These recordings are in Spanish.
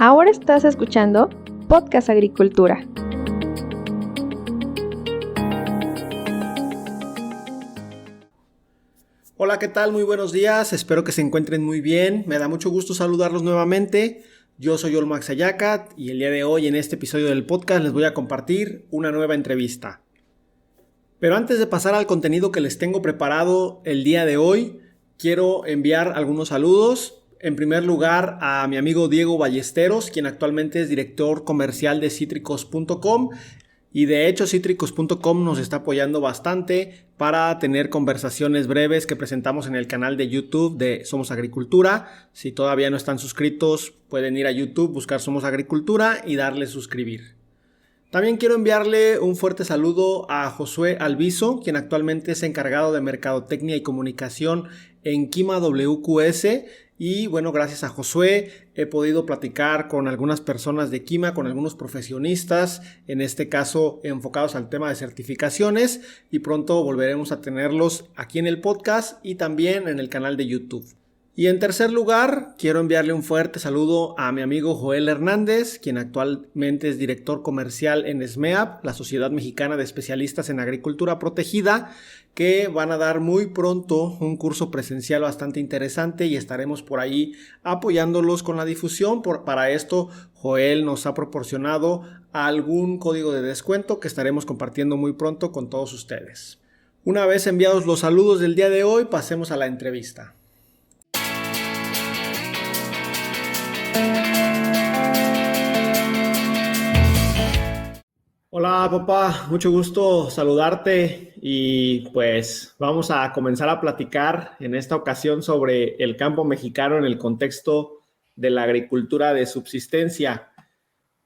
Ahora estás escuchando Podcast Agricultura. Hola, ¿qué tal? Muy buenos días, espero que se encuentren muy bien. Me da mucho gusto saludarlos nuevamente. Yo soy Olmax Ayacat y el día de hoy en este episodio del podcast les voy a compartir una nueva entrevista. Pero antes de pasar al contenido que les tengo preparado el día de hoy, quiero enviar algunos saludos. En primer lugar, a mi amigo Diego Ballesteros, quien actualmente es director comercial de Cítricos.com. Y de hecho Cítricos.com nos está apoyando bastante para tener conversaciones breves que presentamos en el canal de YouTube de Somos Agricultura. Si todavía no están suscritos, pueden ir a YouTube, buscar Somos Agricultura y darle suscribir. También quiero enviarle un fuerte saludo a Josué Alviso, quien actualmente es encargado de Mercadotecnia y Comunicación en Kima WQS. Y bueno, gracias a Josué he podido platicar con algunas personas de Kima, con algunos profesionistas, en este caso enfocados al tema de certificaciones, y pronto volveremos a tenerlos aquí en el podcast y también en el canal de YouTube. Y en tercer lugar, quiero enviarle un fuerte saludo a mi amigo Joel Hernández, quien actualmente es director comercial en SMEAP, la Sociedad Mexicana de Especialistas en Agricultura Protegida, que van a dar muy pronto un curso presencial bastante interesante y estaremos por ahí apoyándolos con la difusión. Para esto, Joel nos ha proporcionado algún código de descuento que estaremos compartiendo muy pronto con todos ustedes. Una vez enviados los saludos del día de hoy, pasemos a la entrevista. Hola papá, mucho gusto saludarte y pues vamos a comenzar a platicar en esta ocasión sobre el campo mexicano en el contexto de la agricultura de subsistencia.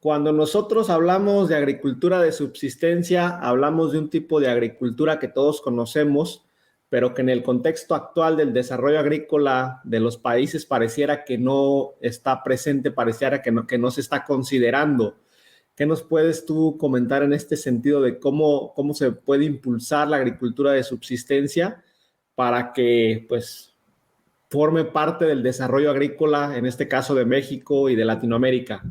Cuando nosotros hablamos de agricultura de subsistencia, hablamos de un tipo de agricultura que todos conocemos, pero que en el contexto actual del desarrollo agrícola de los países pareciera que no está presente, pareciera que no se está considerando. ¿Qué nos puedes tú comentar en este sentido de cómo se puede impulsar la agricultura de subsistencia para que pues forme parte del desarrollo agrícola, en este caso de México y de Latinoamérica?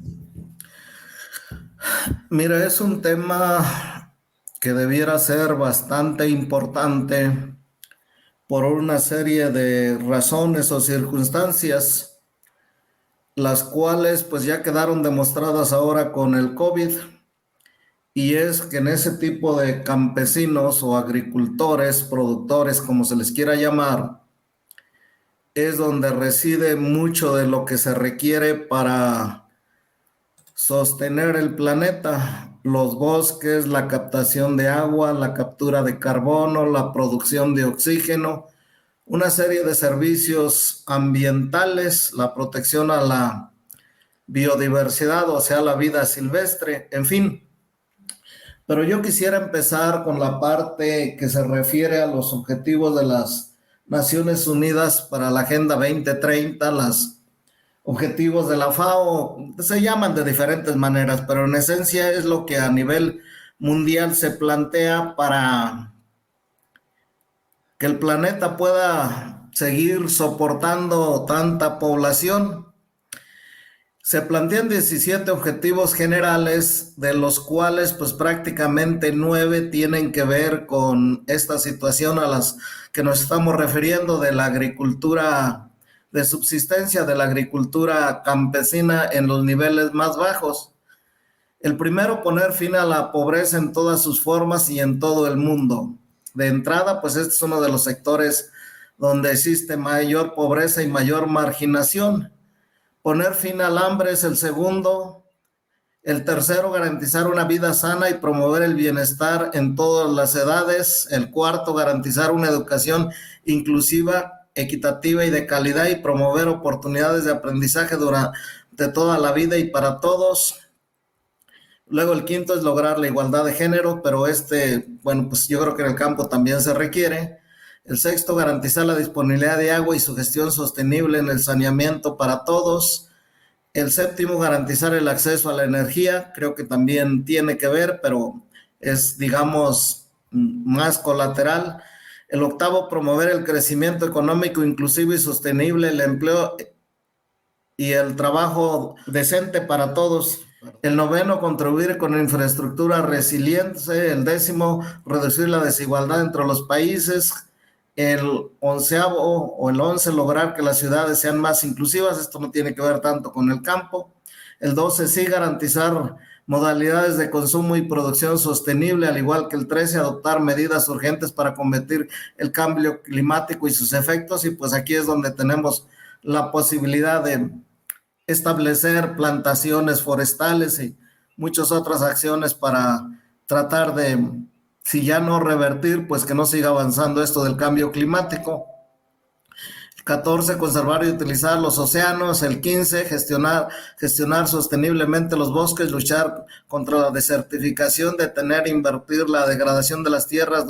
Mira, es un tema que debiera ser bastante importante por una serie de razones o circunstancias, las cuales pues ya quedaron demostradas ahora con el COVID, y es que en ese tipo de campesinos o agricultores, productores, como se les quiera llamar, es donde reside mucho de lo que se requiere para sostener el planeta: los bosques, la captación de agua, la captura de carbono, la producción de oxígeno, una serie de servicios ambientales, la protección a la biodiversidad, o sea, la vida silvestre, en fin. Pero yo quisiera empezar con la parte que se refiere a los objetivos de las Naciones Unidas para la Agenda 2030, las objetivos de la FAO. Se llaman de diferentes maneras, pero en esencia es lo que a nivel mundial se plantea para que el planeta pueda seguir soportando tanta población. Se plantean 17 objetivos generales, de los cuales pues prácticamente 9 tienen que ver con esta situación a las que nos estamos refiriendo, de la agricultura de subsistencia, de la agricultura campesina en los niveles más bajos. El primero, poner fin a la pobreza en todas sus formas y en todo el mundo. De entrada, pues este es uno de los sectores donde existe mayor pobreza y mayor marginación. Poner fin al hambre es el segundo. El tercero, garantizar una vida sana y promover el bienestar en todas las edades. El cuarto, garantizar una educación inclusiva, equitativa y de calidad, y promover oportunidades de aprendizaje durante toda la vida y para todos. Luego el quinto es lograr la igualdad de género, pero bueno, pues yo creo que en el campo también se requiere. El sexto, garantizar la disponibilidad de agua y su gestión sostenible en el saneamiento para todos. El séptimo, garantizar el acceso a la energía. Creo que también tiene que ver, pero es, digamos, más colateral. El octavo, promover el crecimiento económico inclusivo y sostenible, el empleo y el trabajo decente para todos. El noveno, contribuir con infraestructura resiliente. El décimo, reducir la desigualdad entre los países. El onceavo o el 11, lograr que las ciudades sean más inclusivas. Esto no tiene que ver tanto con el campo. El 12, sí, garantizar modalidades de consumo y producción sostenible, al igual que el 13, adoptar medidas urgentes para combatir el cambio climático y sus efectos. Y pues aquí es donde tenemos la posibilidad de establecer plantaciones forestales y muchas otras acciones para tratar de, si ya no revertir, pues que no siga avanzando esto del cambio climático. 14, conservar y utilizar los océanos. El 15, gestionar sosteniblemente los bosques, luchar contra la desertificación, detener e invertir la degradación de las tierras,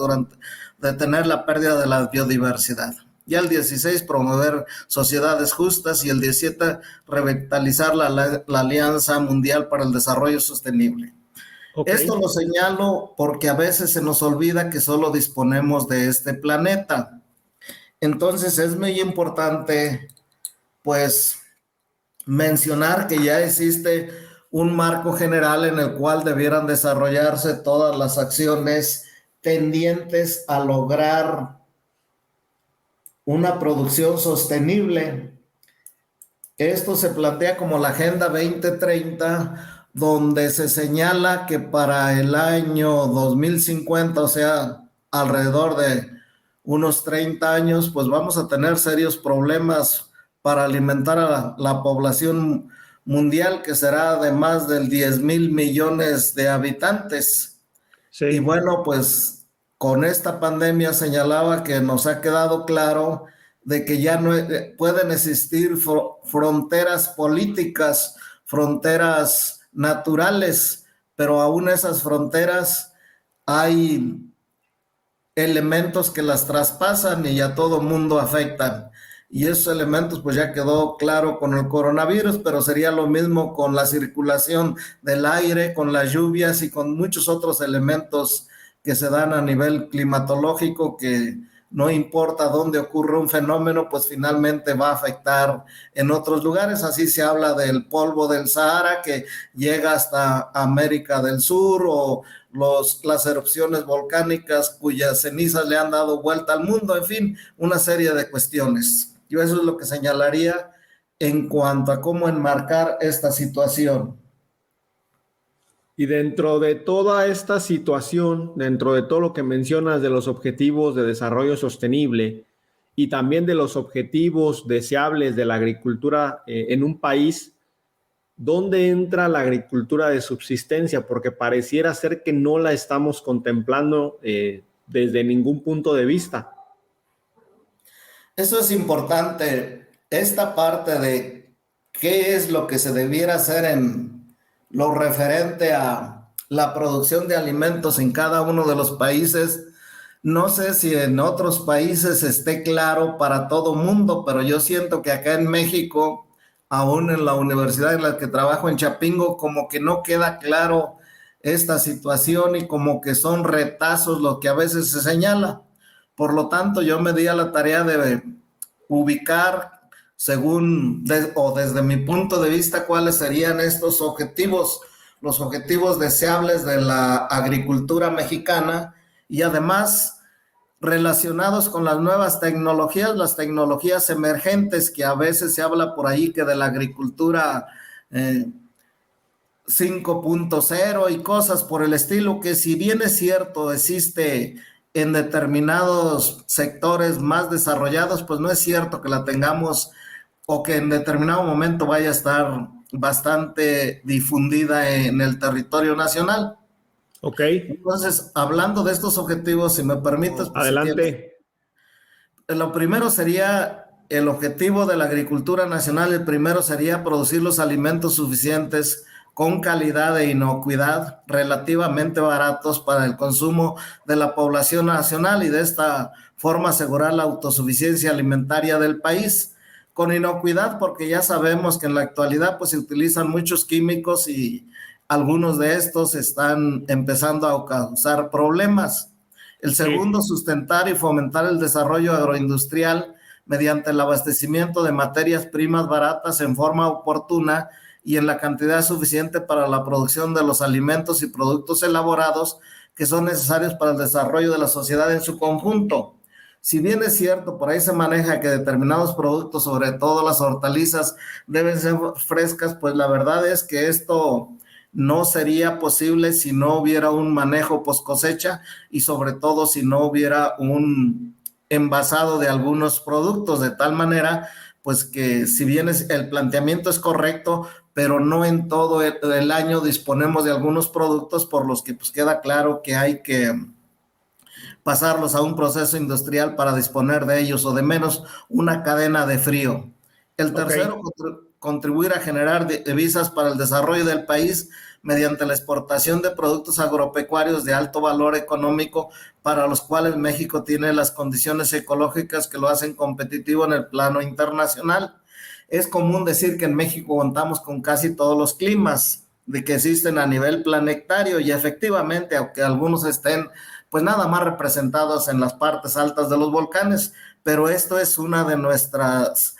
detener la pérdida de la biodiversidad. Y el 16, promover sociedades justas. Y el 17, revitalizar la Alianza Mundial para el Desarrollo Sostenible. Okay. Esto lo señalo porque a veces se nos olvida que solo disponemos de este planeta. Entonces es muy importante, pues, mencionar que ya existe un marco general en el cual debieran desarrollarse todas las acciones tendientes a lograr una producción sostenible. Esto se plantea como la Agenda 2030, donde se señala que para el año 2050, o sea, alrededor de unos 30 años, pues vamos a tener serios problemas para alimentar a la población mundial, que será de más de 10,000 millones de habitantes. Sí. Y bueno, pues con esta pandemia señalaba que nos ha quedado claro de que ya no pueden existir fronteras políticas, fronteras naturales, pero aún esas fronteras hay elementos que las traspasan y a todo mundo afectan. Y esos elementos pues ya quedó claro con el coronavirus, pero sería lo mismo con la circulación del aire, con las lluvias y con muchos otros elementos que se dan a nivel climatológico, que no importa dónde ocurre un fenómeno, pues finalmente va a afectar en otros lugares. Así se habla del polvo del Sahara que llega hasta América del Sur, o las erupciones volcánicas cuyas cenizas le han dado vuelta al mundo, en fin, una serie de cuestiones. Yo eso es lo que señalaría en cuanto a cómo enmarcar esta situación. Y dentro de toda esta situación, dentro de todo lo que mencionas de los objetivos de desarrollo sostenible y también de los objetivos deseables de la agricultura en un país, ¿dónde entra la agricultura de subsistencia? Porque pareciera ser que no la estamos contemplando desde ningún punto de vista. Eso es importante. Esta parte de qué es lo que se debiera hacer en lo referente a la producción de alimentos en cada uno de los países. No sé si en otros países esté claro para todo mundo, pero yo siento que acá en México, aún en la universidad en la que trabajo en Chapingo, como que no queda claro esta situación y como que son retazos lo que a veces se señala. Por lo tanto, yo me di a la tarea de ubicar desde mi punto de vista, cuáles serían estos objetivos, los objetivos deseables de la agricultura mexicana, y además relacionados con las nuevas tecnologías, las tecnologías emergentes, que a veces se habla por ahí que de la agricultura 5.0 y cosas por el estilo, que si bien es cierto, existe en determinados sectores más desarrollados, pues no es cierto que la tengamos o que en determinado momento vaya a estar bastante difundida en el territorio nacional. Ok. Entonces, hablando de estos objetivos, si me permites... Pues, adelante. Lo primero sería el objetivo de la agricultura nacional. El primero sería producir los alimentos suficientes con calidad e inocuidad, relativamente baratos para el consumo de la población nacional, y de esta forma asegurar la autosuficiencia alimentaria del país. Con inocuidad, porque ya sabemos que en la actualidad pues se utilizan muchos químicos y algunos de estos están empezando a causar problemas. El segundo, sustentar y fomentar el desarrollo agroindustrial mediante el abastecimiento de materias primas baratas en forma oportuna y en la cantidad suficiente para la producción de los alimentos y productos elaborados que son necesarios para el desarrollo de la sociedad en su conjunto. Si bien es cierto, por ahí se maneja que determinados productos, sobre todo las hortalizas, deben ser frescas, pues la verdad es que esto no sería posible si no hubiera un manejo post cosecha y sobre todo si no hubiera un envasado de algunos productos, de tal manera pues que si bien el planteamiento es correcto, pero no en todo el año disponemos de algunos productos por los que pues queda claro que hay que pasarlos a un proceso industrial para disponer de ellos, o de menos una cadena de frío. El tercero, contribuir a generar divisas para el desarrollo del país mediante la exportación de productos agropecuarios de alto valor económico, para los cuales México tiene las condiciones ecológicas que lo hacen competitivo en el plano internacional. Es común decir que en México contamos con casi todos los climas de que existen a nivel planetario, y efectivamente, aunque algunos estén pues nada más representados en las partes altas de los volcanes, pero esto es una de nuestras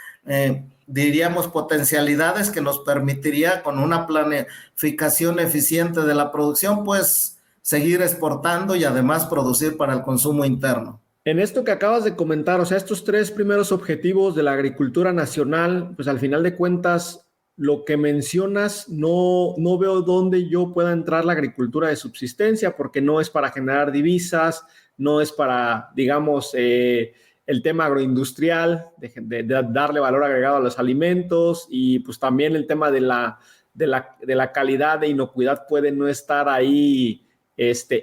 diríamos potencialidades que nos permitiría, con una planificación eficiente de la producción, pues seguir exportando y además producir para el consumo interno. En esto que acabas de comentar, o sea, estos tres primeros objetivos de la agricultura nacional, pues al final de cuentas, lo que mencionas, no veo dónde yo pueda entrar la agricultura de subsistencia, porque no es para generar divisas, no es para, digamos, el tema agroindustrial, de darle valor agregado a los alimentos, y pues también el tema de la calidad de inocuidad puede no estar ahí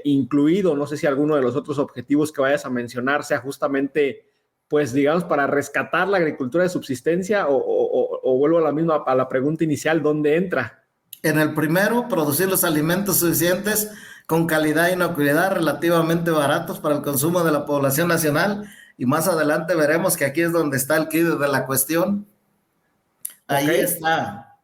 incluido. No sé si alguno de los otros objetivos que vayas a mencionar sea justamente, pues digamos, para rescatar la agricultura de subsistencia, o vuelvo a la pregunta inicial, ¿dónde entra? En el primero, producir los alimentos suficientes con calidad e inocuidad relativamente baratos para el consumo de la población nacional, y más adelante veremos que aquí es donde está el quid de la cuestión. Ahí está.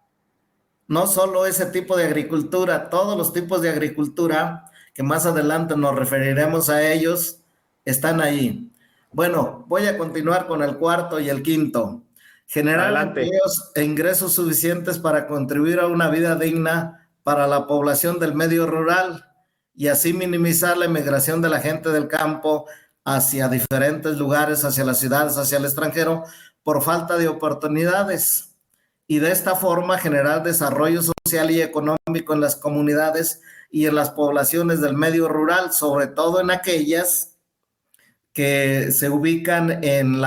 No solo ese tipo de agricultura, todos los tipos de agricultura, que más adelante nos referiremos a ellos, están ahí. Bueno, voy a continuar con el cuarto y el quinto. Generar empleos e ingresos suficientes para contribuir a una vida digna para la población del medio rural, y así minimizar la emigración de la gente del campo hacia diferentes lugares, hacia las ciudades, hacia el extranjero, por falta de oportunidades. Y de esta forma generar desarrollo social y económico en las comunidades y en las poblaciones del medio rural, sobre todo en aquellas que se ubican en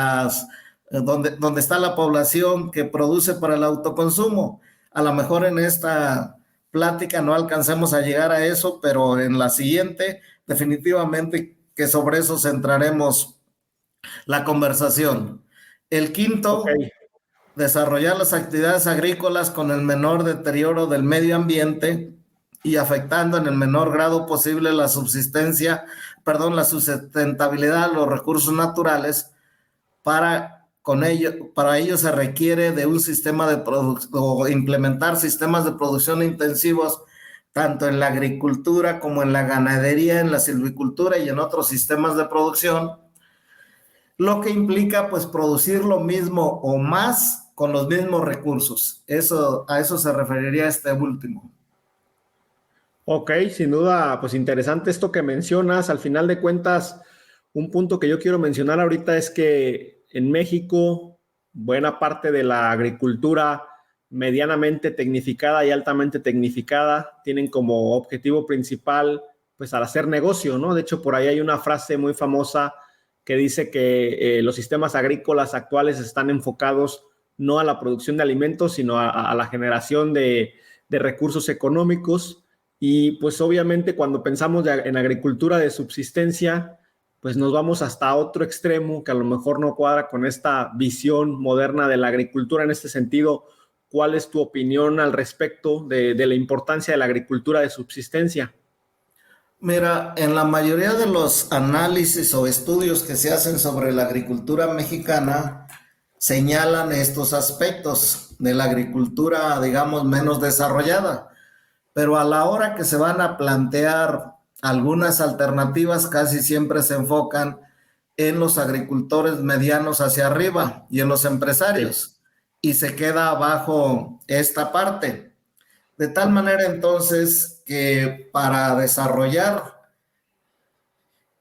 donde está la población que produce para el autoconsumo. A lo mejor en esta plática no alcancemos a llegar a eso, pero en la siguiente definitivamente que sobre eso centraremos la conversación. El quinto, desarrollar las actividades agrícolas con el menor deterioro del medio ambiente y afectando en el menor grado posible la sustentabilidad de los recursos naturales. Para ello se requiere de un sistema de producción, implementar sistemas de producción intensivos, tanto en la agricultura como en la ganadería, en la silvicultura y en otros sistemas de producción, lo que implica pues producir lo mismo o más con los mismos recursos. A eso se referiría este último. Ok, sin duda, pues interesante esto que mencionas. Al final de cuentas, un punto que yo quiero mencionar ahorita es que en México, buena parte de la agricultura medianamente tecnificada y altamente tecnificada tienen como objetivo principal, pues, al hacer negocio, ¿no? De hecho, por ahí hay una frase muy famosa que dice que los sistemas agrícolas actuales están enfocados no a la producción de alimentos, sino a la generación de recursos económicos. Y pues obviamente cuando pensamos en agricultura de subsistencia, pues nos vamos hasta otro extremo que a lo mejor no cuadra con esta visión moderna de la agricultura. En este sentido, ¿cuál es tu opinión al respecto de la importancia de la agricultura de subsistencia? Mira, en la mayoría de los análisis o estudios que se hacen sobre la agricultura mexicana, señalan estos aspectos de la agricultura, digamos, menos desarrollada. Pero a la hora que se van a plantear algunas alternativas, casi siempre se enfocan en los agricultores medianos hacia arriba y en los empresarios, y se queda abajo esta parte. De tal manera entonces que para desarrollar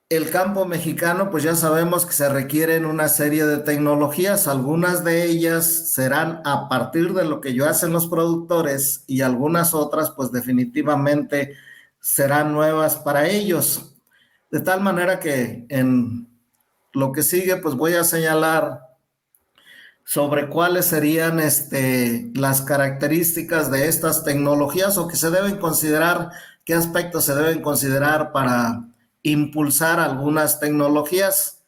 el campo mexicano, pues ya sabemos que se requieren una serie de tecnologías. Algunas de ellas serán a partir de lo que yo hacen los productores y algunas otras, pues definitivamente serán nuevas para ellos. De tal manera que en lo que sigue, pues voy a señalar sobre cuáles serían las características de estas tecnologías o que se deben considerar, qué aspectos se deben considerar para impulsar algunas tecnologías.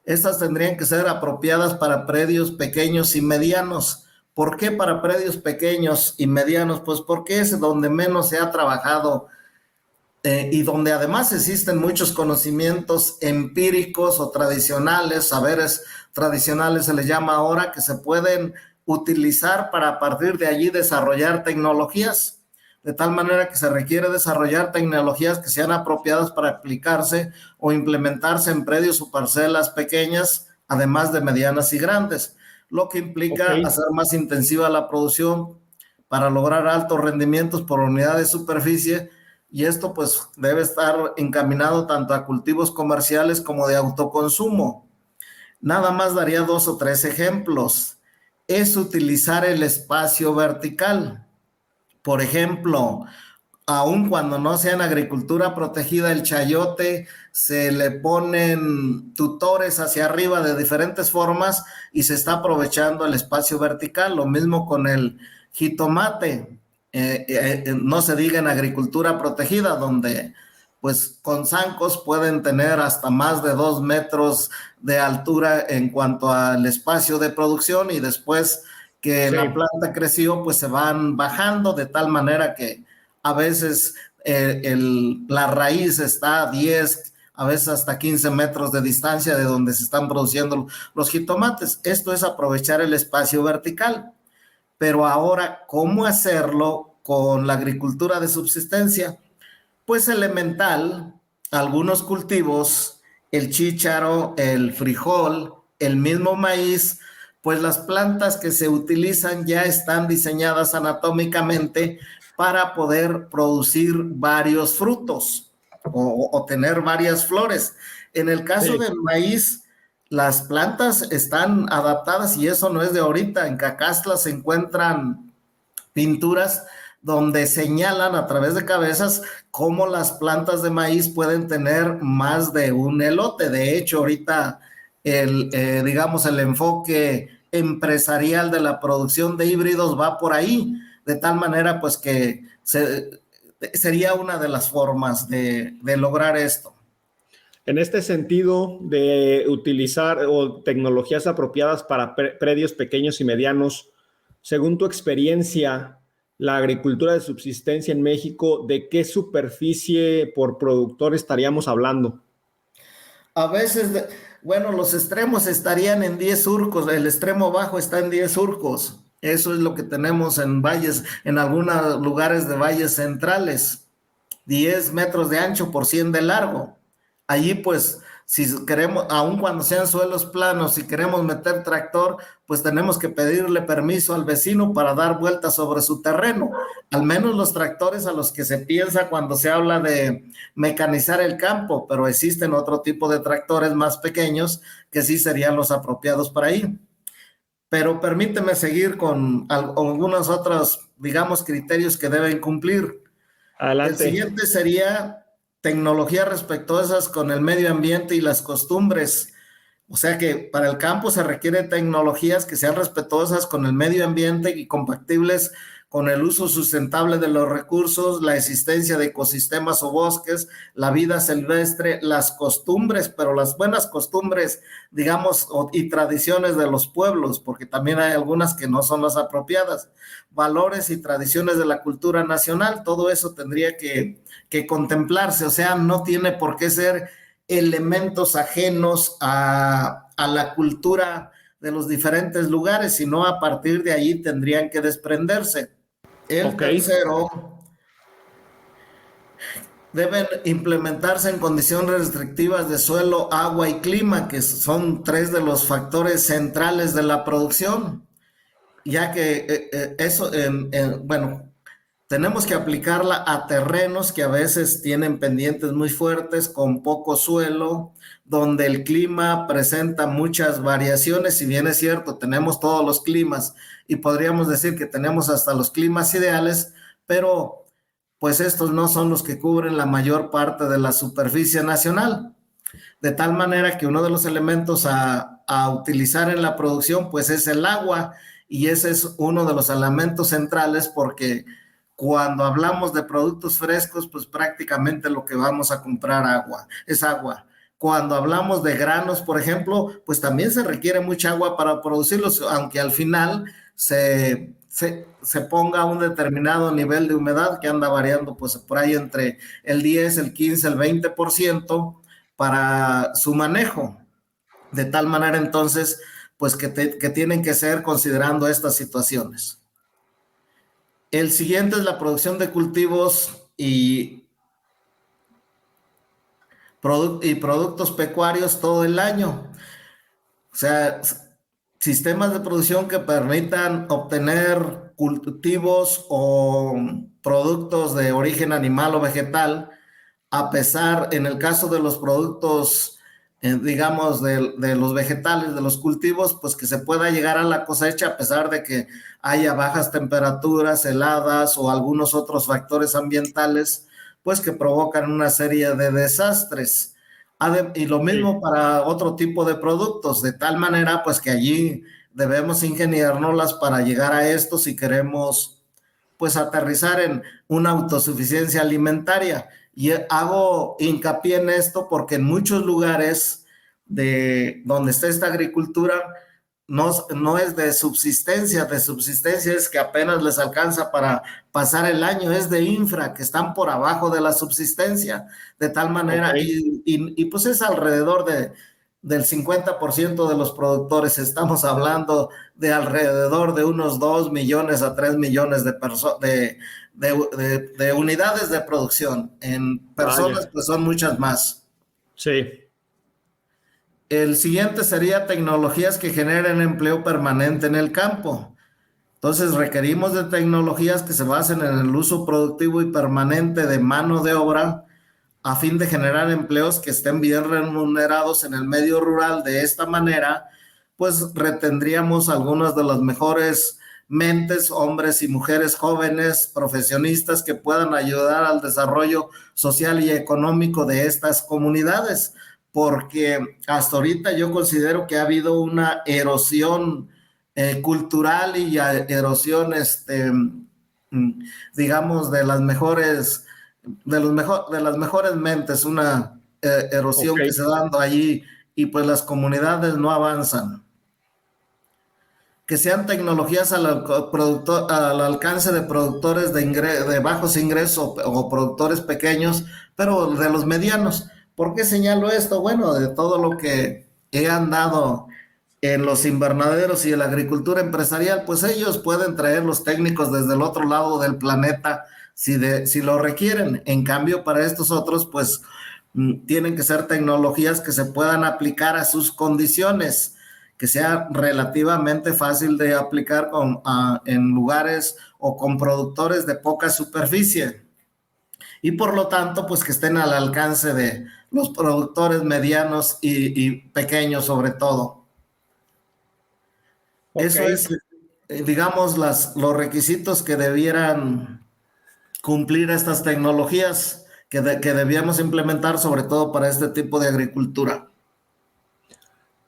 Estas tendrían que ser apropiadas para predios pequeños y medianos. ¿Por qué para predios pequeños y medianos? Pues porque es donde menos se ha trabajado y donde además existen muchos conocimientos empíricos o tradicionales, saberes tradicionales se les llama ahora, que se pueden utilizar para a partir de allí desarrollar tecnologías, de tal manera que se requiere desarrollar tecnologías que sean apropiadas para aplicarse o implementarse en predios o parcelas pequeñas, además de medianas y grandes, lo que implica hacer más intensiva la producción para lograr altos rendimientos por unidad de superficie. Y esto pues debe estar encaminado tanto a cultivos comerciales como de autoconsumo. Nada más daría 2 o 3 ejemplos. Es utilizar el espacio vertical. Por ejemplo, aun cuando no sea en agricultura protegida, el chayote se le ponen tutores hacia arriba de diferentes formas y se está aprovechando el espacio vertical. Lo mismo con el jitomate. No se diga en agricultura protegida, donde pues con zancos pueden tener hasta más de 2 metros de altura en cuanto al espacio de producción, y después que la planta creció, pues se van bajando de tal manera que a veces la raíz está a 10, a veces hasta 15 metros de distancia de donde se están produciendo los jitomates. Esto es aprovechar el espacio vertical. Pero ahora, ¿cómo hacerlo con la agricultura de subsistencia? Pues elemental, algunos cultivos, el chícharo, el frijol, el mismo maíz, pues las plantas que se utilizan ya están diseñadas anatómicamente para poder producir varios frutos o tener varias flores. En el caso del maíz, las plantas están adaptadas y eso no es de ahorita. En Cacastla se encuentran pinturas donde señalan a través de cabezas cómo las plantas de maíz pueden tener más de un elote. De hecho, ahorita digamos el enfoque empresarial de la producción de híbridos va por ahí, de tal manera pues que sería una de las formas de lograr esto. En este sentido de utilizar tecnologías apropiadas para predios pequeños y medianos, según tu experiencia, la agricultura de subsistencia en México, ¿de qué superficie por productor estaríamos hablando? A veces, bueno, los extremos estarían en 10 surcos, el extremo bajo está en 10 surcos. Eso es lo que tenemos en valles, en algunos lugares de valles centrales, 10 metros de ancho por 100 de largo. Allí pues, si queremos, aun cuando sean suelos planos, si queremos meter tractor, pues tenemos que pedirle permiso al vecino para dar vueltas sobre su terreno. Al menos los tractores a los que se piensa cuando se habla de mecanizar el campo, pero existen otro tipo de tractores más pequeños que sí serían los apropiados para ahí. Pero permíteme seguir con algunos otros, digamos, criterios que deben cumplir. Adelante. El siguiente sería tecnologías respetuosas con el medio ambiente y las costumbres. O sea que para el campo se requieren tecnologías que sean respetuosas con el medio ambiente y compatibles con el uso sustentable de los recursos, la existencia de ecosistemas o bosques, la vida silvestre, las costumbres, pero las buenas costumbres, digamos, y tradiciones de los pueblos, porque también hay algunas que no son las apropiadas, valores y tradiciones de la cultura nacional. Todo eso tendría que contemplarse. O sea, no tiene por qué ser elementos ajenos a la cultura de los diferentes lugares, sino a partir de allí tendrían que desprenderse. El tercero deben implementarse en condiciones restrictivas de suelo, agua y clima, que son tres de los factores centrales de la producción, ya que bueno, tenemos que aplicarla a terrenos que a veces tienen pendientes muy fuertes, con poco suelo, donde el clima presenta muchas variaciones. Si bien es cierto, tenemos todos los climas y podríamos decir que tenemos hasta los climas ideales, pero pues estos no son los que cubren la mayor parte de la superficie nacional. De tal manera que uno de los elementos a utilizar en la producción pues es el agua, y ese es uno de los elementos centrales, porque cuando hablamos de productos frescos pues prácticamente lo que vamos a comprar es agua. Cuando hablamos de granos, por ejemplo, pues también se requiere mucha agua para producirlos, aunque al final se ponga un determinado nivel de humedad que anda variando pues por ahí entre el 10, el 15, el 20% para su manejo. De tal manera entonces, pues que tienen que ser considerando estas situaciones. El siguiente es la producción de cultivos y productos pecuarios todo el año. O sea, sistemas de producción que permitan obtener cultivos o productos de origen animal o vegetal, a pesar, en el caso de los productos, digamos, de los vegetales, de los cultivos, pues que se pueda llegar a la cosecha a pesar de que haya bajas temperaturas, heladas o algunos otros factores ambientales, pues que provocan una serie de desastres. Y lo mismo para otro tipo de productos, de tal manera pues que allí debemos ingeniárnoslas para llegar a esto si queremos pues aterrizar en una autosuficiencia alimentaria. Y hago hincapié en esto porque en muchos lugares de donde está esta agricultura no es de subsistencia es que apenas les alcanza para pasar el año, es de infra, que están por abajo de la subsistencia, de tal manera, y pues es alrededor del 50% de los productores. Estamos hablando de alrededor de unos 2 millones a 3 millones de unidades de producción. En personas, pues son muchas más. Sí. El siguiente sería tecnologías que generen empleo permanente en el campo. Entonces requerimos de tecnologías que se basen en el uso productivo y permanente de mano de obra, a fin de generar empleos que estén bien remunerados en el medio rural. De esta manera, pues retendríamos algunas de las mejores mentes, hombres y mujeres jóvenes, profesionistas, que puedan ayudar al desarrollo social y económico de estas comunidades, porque hasta ahorita yo considero que ha habido una erosión cultural y erosión, digamos, de las mejores mentes, una erosión que se está dando allí, y pues las comunidades no avanzan. Que sean tecnologías al alcance de productores de bajos ingresos o productores pequeños, pero de los medianos. ¿Por qué señalo esto? Bueno, de todo lo que he andado en los invernaderos y en la agricultura empresarial, pues ellos pueden traer los técnicos desde el otro lado del planeta si lo requieren. En cambio, para estos otros, pues tienen que ser tecnologías que se puedan aplicar a sus condiciones, que sea relativamente fácil de aplicar en lugares o con productores de poca superficie, y por lo tanto pues que estén al alcance de los productores medianos y pequeños sobre todo. Eso es, digamos, los requisitos que debieran cumplir estas tecnologías que debíamos implementar, sobre todo para este tipo de agricultura.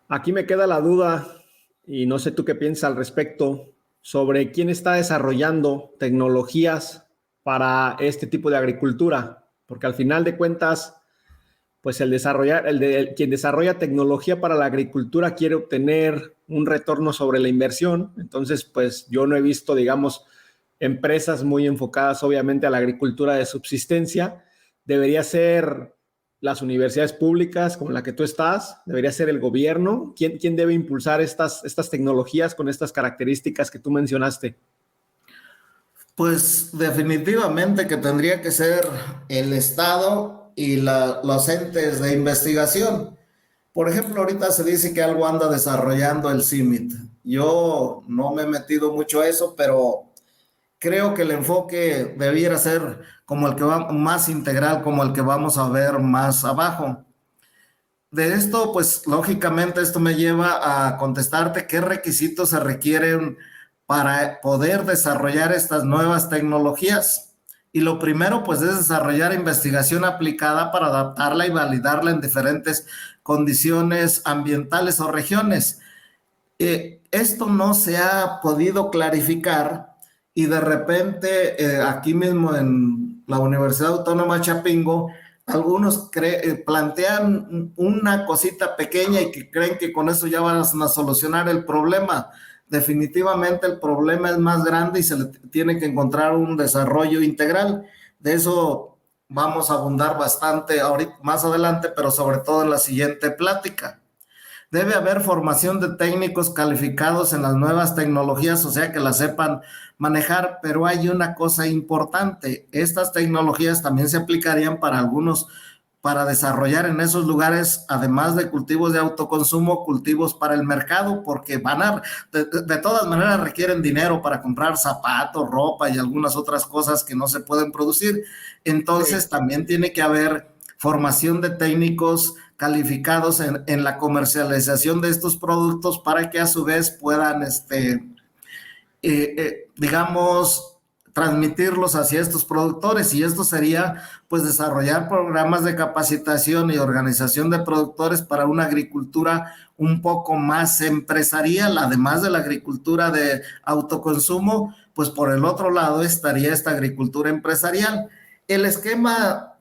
Aquí me queda la duda, y no sé tú qué piensas al respecto, sobre quién está desarrollando tecnologías para este tipo de agricultura, porque al final de cuentas, pues quien desarrolla tecnología para la agricultura quiere obtener un retorno sobre la inversión. Entonces, pues yo no he visto, digamos, empresas muy enfocadas obviamente a la agricultura de subsistencia. Debería ser las universidades públicas como la que tú estás, debería ser el gobierno. ¿Quién debe impulsar estas tecnologías con estas características que tú mencionaste? Pues definitivamente que tendría que ser el Estado y los entes de investigación. Por ejemplo, ahorita se dice que algo anda desarrollando el CIMIT. Yo no me he metido mucho a eso, pero creo que el enfoque debiera ser como el que va más integral, como el que vamos a ver más abajo. De esto, pues lógicamente esto me lleva a contestarte qué requisitos se requieren para poder desarrollar estas nuevas tecnologías. Y lo primero, pues, es desarrollar investigación aplicada para adaptarla y validarla en diferentes condiciones ambientales o regiones. Esto no se ha podido clarificar y de repente aquí mismo en la Universidad Autónoma de Chapingo, algunos plantean una cosita pequeña y que creen que con eso ya van a solucionar el problema. Definitivamente el problema es más grande y se le tiene que encontrar un desarrollo integral. De eso vamos a abundar bastante ahorita, más adelante, pero sobre todo en la siguiente plática. Debe haber formación de técnicos calificados en las nuevas tecnologías, o sea, que las sepan manejar, pero hay una cosa importante. Estas tecnologías también se aplicarían para algunos, para desarrollar en esos lugares, además de cultivos de autoconsumo, cultivos para el mercado, porque de todas maneras requieren dinero para comprar zapatos, ropa y algunas otras cosas que no se pueden producir. Entonces, Sí. también tiene que haber formación de técnicos calificados en la comercialización de estos productos para que a su vez puedan, digamos, transmitirlos hacia estos productores, y esto sería pues desarrollar programas de capacitación y organización de productores para una agricultura un poco más empresarial, además de la agricultura de autoconsumo. Pues por el otro lado estaría esta agricultura empresarial. El esquema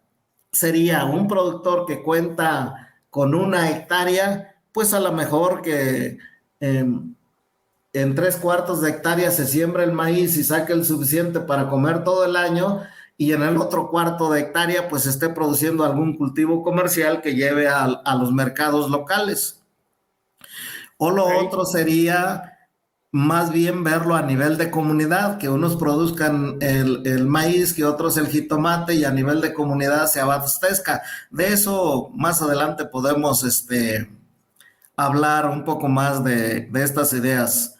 sería un productor que cuenta con 1 hectárea, pues a lo mejor que en 3/4 de hectárea se siembra el maíz y saque el suficiente para comer todo el año, y en el otro 1/4 de hectárea pues esté produciendo algún cultivo comercial que lleve a los mercados locales. O lo Ok. otro sería más bien verlo a nivel de comunidad, que unos produzcan el maíz, que otros el jitomate, y a nivel de comunidad se abastezca. De eso más adelante podemos hablar un poco más de estas ideas.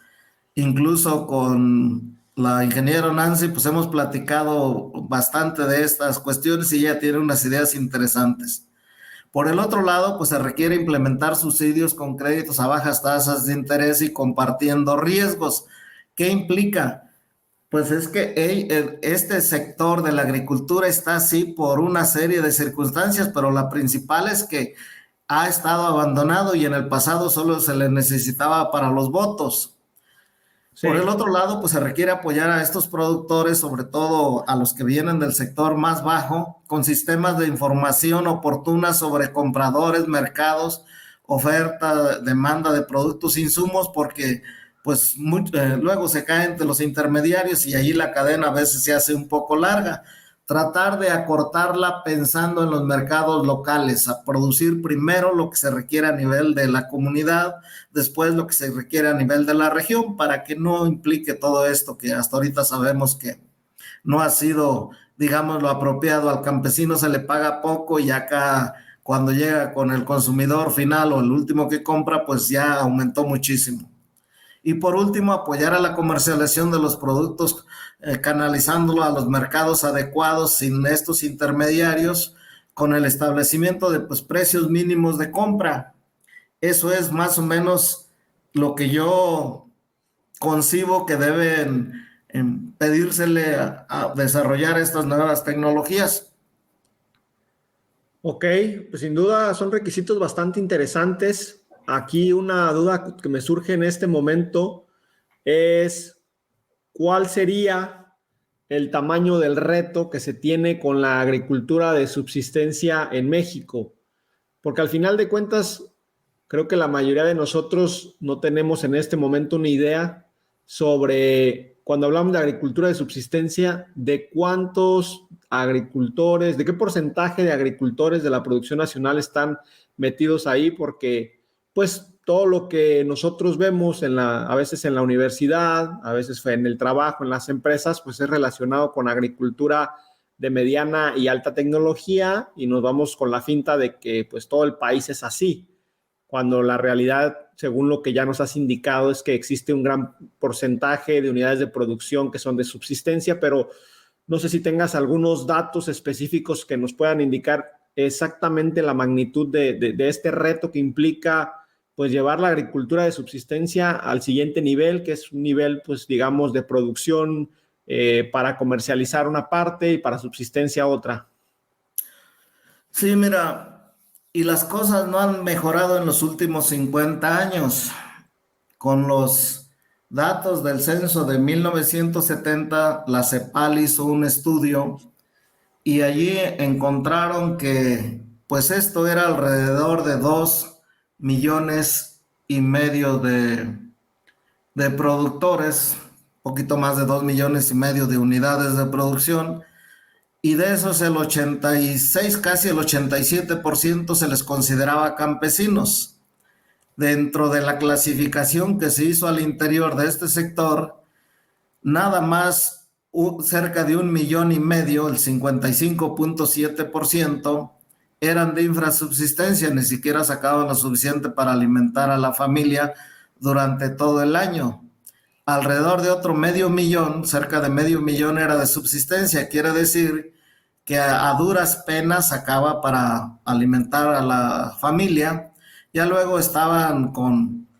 Incluso con la ingeniera Nancy, pues hemos platicado bastante de estas cuestiones y ella tiene unas ideas interesantes. Por el otro lado, pues se requiere implementar subsidios con créditos a bajas tasas de interés y compartiendo riesgos. ¿Qué implica? Pues es que este sector de la agricultura está así por una serie de circunstancias, pero la principal es que ha estado abandonado y en el pasado solo se le necesitaba para los votos. Por el Sí. otro lado, pues se requiere apoyar a estos productores, sobre todo a los que vienen del sector más bajo, con sistemas de información oportuna sobre compradores, mercados, oferta, demanda de productos, insumos, porque pues luego se caen entre los intermediarios y ahí la cadena a veces se hace un poco larga. Tratar de acortarla pensando en los mercados locales, a producir primero lo que se requiere a nivel de la comunidad, después lo que se requiere a nivel de la región, para que no implique todo esto que hasta ahorita sabemos que no ha sido, digamos, lo apropiado. Al campesino se le paga poco y acá cuando llega con el consumidor final o el último que compra, pues ya aumentó muchísimo. Y por último, apoyar a la comercialización de los productos, canalizándolo a los mercados adecuados sin estos intermediarios, con el establecimiento de pues, precios mínimos de compra. Eso es más o menos lo que yo concibo que deben pedírsele a desarrollar estas nuevas tecnologías. Ok, pues sin duda son requisitos bastante interesantes. Aquí una duda que me surge en este momento es cuál sería el tamaño del reto que se tiene con la agricultura de subsistencia en México, porque al final de cuentas creo que la mayoría de nosotros no tenemos en este momento una idea sobre, cuando hablamos de agricultura de subsistencia, de cuántos agricultores, de qué porcentaje de agricultores de la producción nacional están metidos ahí, porque pues todo lo que nosotros vemos a veces en la universidad, a veces en el trabajo, en las empresas, pues es relacionado con agricultura de mediana y alta tecnología, y nos vamos con la finta de que pues todo el país es así, cuando la realidad, según lo que ya nos has indicado, es que existe un gran porcentaje de unidades de producción que son de subsistencia, pero no sé si tengas algunos datos específicos que nos puedan indicar exactamente la magnitud de este reto que implica pues llevar la agricultura de subsistencia al siguiente nivel, que es un nivel, pues digamos, de producción para comercializar una parte y para subsistencia otra. Sí, mira, y las cosas no han mejorado en los últimos 50 años. Con los datos del censo de 1970, la CEPAL hizo un estudio y allí encontraron que pues esto era alrededor de 2,5 millones de productores, poquito más de 2,5 millones de unidades de producción, y de esos el 86, casi el 87% se les consideraba campesinos. Dentro de la clasificación que se hizo al interior de este sector, nada más cerca de 1,5 millones, el 55,7%, eran de infrasubsistencia, ni siquiera sacaban lo suficiente para alimentar a la familia durante todo el año. Alrededor de otro 500,000, cerca de 500,000 era de subsistencia, quiere decir que a duras penas sacaba para alimentar a la familia. Ya luego estaban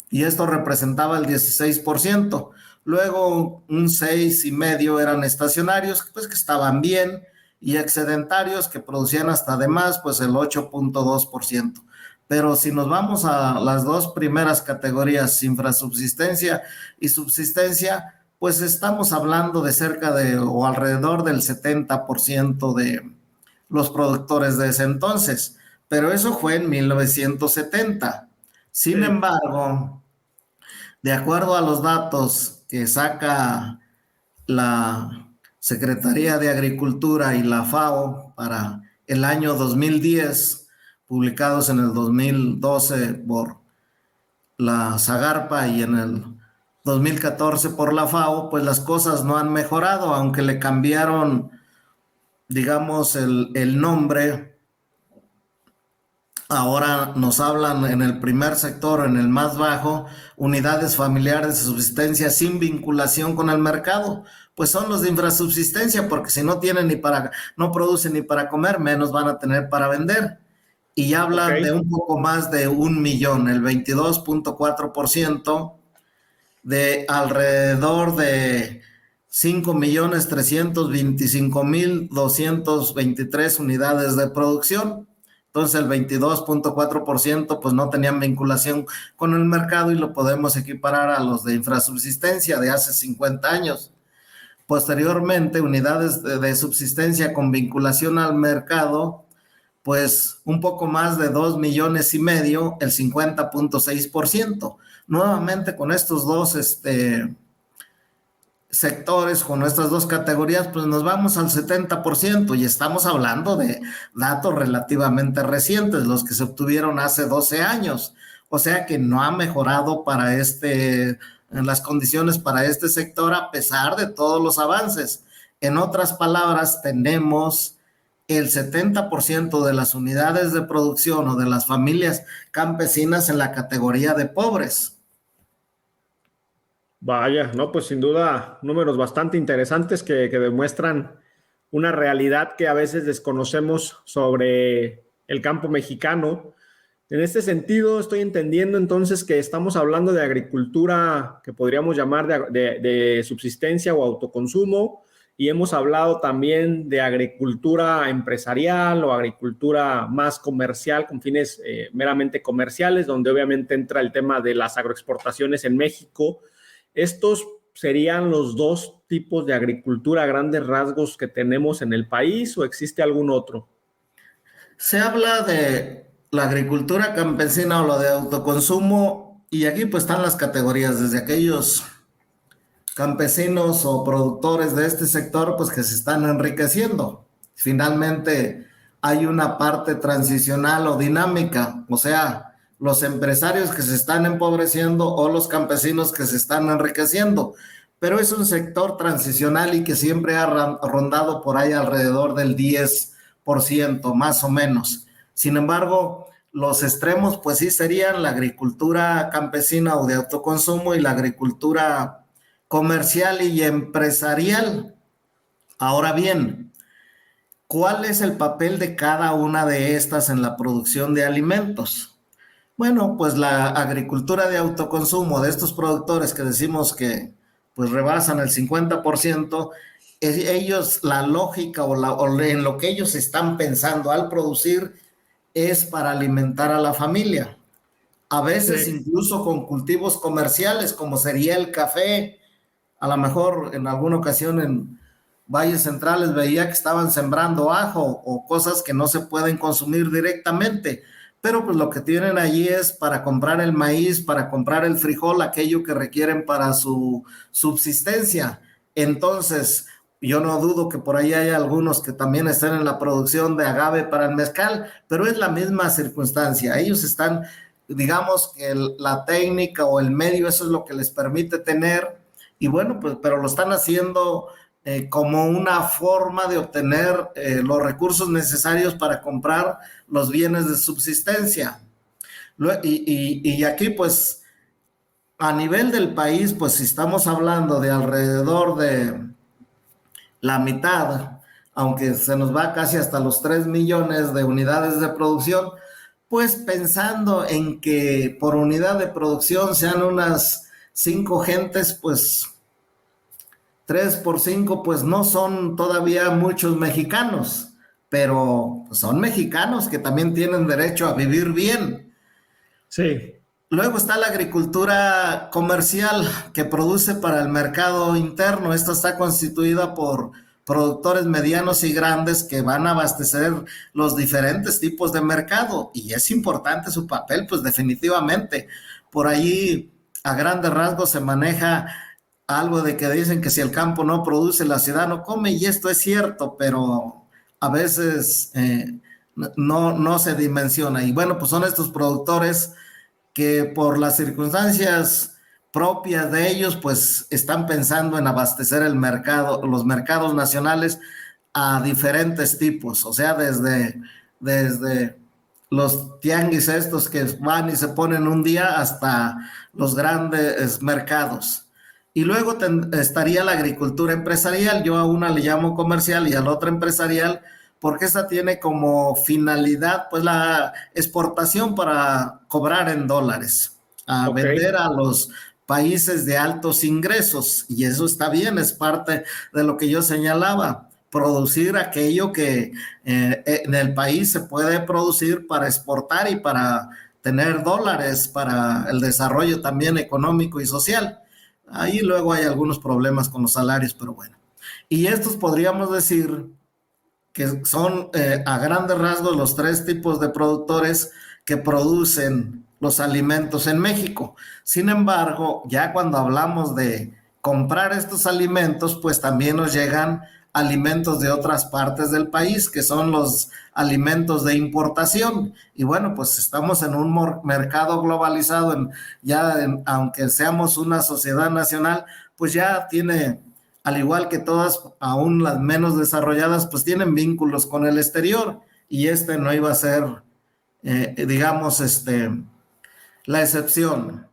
y esto representaba el 16%. Luego un 6,5 eran estacionarios, pues que estaban bien, y excedentarios que producían hasta de más, pues el 8,2%. Pero si nos vamos a las dos primeras categorías, infrasubsistencia y subsistencia, pues estamos hablando de cerca de o alrededor del 70% de los productores de ese entonces. Pero eso fue en 1970. Sin embargo, de acuerdo a los datos que saca la Secretaría de Agricultura y la FAO para el año 2010, publicados en el 2012 por la Zagarpa y en el 2014 por la FAO, pues las cosas no han mejorado, aunque le cambiaron, digamos, el nombre. Ahora nos hablan en el primer sector, en el más bajo, unidades familiares de subsistencia sin vinculación con el mercado. Pues son los de infrasubsistencia, porque si no tienen no producen ni para comer, menos van a tener para vender. Y ya hablan de un poco más de 1,000,000, el 22,4%, de alrededor de 5,325,223 unidades de producción. Entonces el 22,4% pues no tenían vinculación con el mercado y lo podemos equiparar a los de infrasubsistencia de hace 50 años. Posteriormente, unidades de subsistencia con vinculación al mercado, pues un poco más de 2,5 millones, el 50,6%. Nuevamente con estos dos sectores, con estas dos categorías, pues nos vamos al 70%, y estamos hablando de datos relativamente recientes, los que se obtuvieron hace 12 años. O sea que no ha mejorado en las condiciones para este sector a pesar de todos los avances. En otras palabras, tenemos el 70% de las unidades de producción o de las familias campesinas en la categoría de pobres. Vaya, no, pues sin duda números bastante interesantes que demuestran una realidad que a veces desconocemos sobre el campo mexicano. En este sentido, estoy entendiendo entonces que estamos hablando de agricultura que podríamos llamar de subsistencia o autoconsumo, y hemos hablado también de agricultura empresarial o agricultura más comercial, con fines meramente comerciales, donde obviamente entra el tema de las agroexportaciones en México. ¿Estos serían los dos tipos de agricultura a grandes rasgos que tenemos en el país, o existe algún otro? Se habla de la agricultura campesina o la de autoconsumo, y aquí pues están las categorías, desde aquellos campesinos o productores de este sector pues que se están enriqueciendo. Finalmente hay una parte transicional o dinámica, o sea, los empresarios que se están empobreciendo o los campesinos que se están enriqueciendo. Pero es un sector transicional y que siempre ha rondado por ahí alrededor del 10%, más o menos. Sin embargo, los extremos, pues sí serían la agricultura campesina o de autoconsumo y la agricultura comercial y empresarial. Ahora bien, ¿cuál es el papel de cada una de estas en la producción de alimentos? Bueno, pues la agricultura de autoconsumo de estos productores que decimos que pues rebasan el 50%, ellos la lógica o en lo que ellos están pensando al producir es para alimentar a la familia. A veces Sí. incluso con cultivos comerciales como sería el café. A lo mejor en alguna ocasión en valles centrales veía que estaban sembrando ajo o cosas que no se pueden consumir directamente, pero pues lo que tienen allí es para comprar el maíz, para comprar el frijol, aquello que requieren para su subsistencia. Entonces, yo no dudo que por ahí haya algunos que también estén en la producción de agave para el mezcal, pero es la misma circunstancia. Ellos están, digamos, que la técnica o el medio, eso es lo que les permite tener, y bueno, pues, pero lo están haciendo como una forma de obtener los recursos necesarios para comprar los bienes de subsistencia. Y aquí, pues, a nivel del país, pues, si estamos hablando de alrededor de la mitad, aunque se nos va casi hasta los 3 millones de unidades de producción, pues pensando en que por unidad de producción sean unas 5 gentes, pues 3 por 5, pues no son todavía muchos mexicanos, pero son mexicanos que también tienen derecho a vivir bien. Sí. Luego está la agricultura comercial que produce para el mercado interno. Esta está constituida por productores medianos y grandes que van a abastecer los diferentes tipos de mercado, y es importante su papel, pues definitivamente. Por allí, a grandes rasgos, se maneja algo de que dicen que si el campo no produce, la ciudad no come, y esto es cierto, pero a veces no se dimensiona. Y bueno, pues son estos productores que por las circunstancias propias de ellos, pues están pensando en abastecer el mercado, los mercados nacionales a diferentes tipos, o sea, desde los tianguis estos que van y se ponen un día hasta los grandes mercados. Y luego estaría la agricultura empresarial. Yo a una le llamo comercial y a la otra empresarial, porque esta tiene como finalidad pues la exportación para cobrar en dólares, a Ok. vender a los países de altos ingresos, y eso está bien, es parte de lo que yo señalaba, producir aquello que en el país se puede producir para exportar y para tener dólares para el desarrollo también económico y social. Ahí luego hay algunos problemas con los salarios, pero bueno. Y estos podríamos decir que son a grandes rasgos los 3 tipos de productores que producen los alimentos en México. Sin embargo, ya cuando hablamos de comprar estos alimentos, pues también nos llegan alimentos de otras partes del país, que son los alimentos de importación. Y bueno, pues estamos en un mercado globalizado, aunque seamos una sociedad nacional, pues ya tiene, al igual que todas, aún las menos desarrolladas, pues tienen vínculos con el exterior, y este no iba a ser, digamos, la excepción.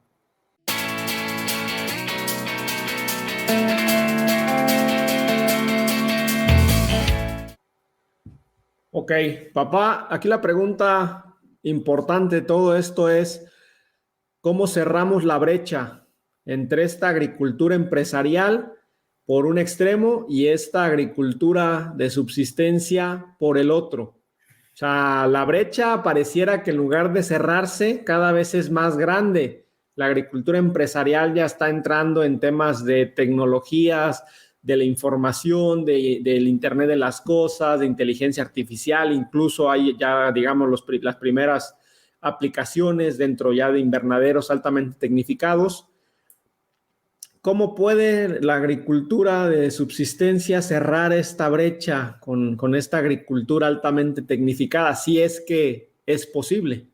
Ok, papá, aquí la pregunta importante de todo esto es, ¿cómo cerramos la brecha entre esta agricultura empresarial por un extremo y esta agricultura de subsistencia por el otro? O sea, la brecha pareciera que en lugar de cerrarse, cada vez es más grande. La agricultura empresarial ya está entrando en temas de tecnologías, de la información, del Internet de las cosas, de inteligencia artificial, incluso hay ya, digamos, las primeras aplicaciones dentro ya de invernaderos altamente tecnificados. ¿Cómo puede la agricultura de subsistencia cerrar esta brecha con esta agricultura altamente tecnificada, si es que es posible?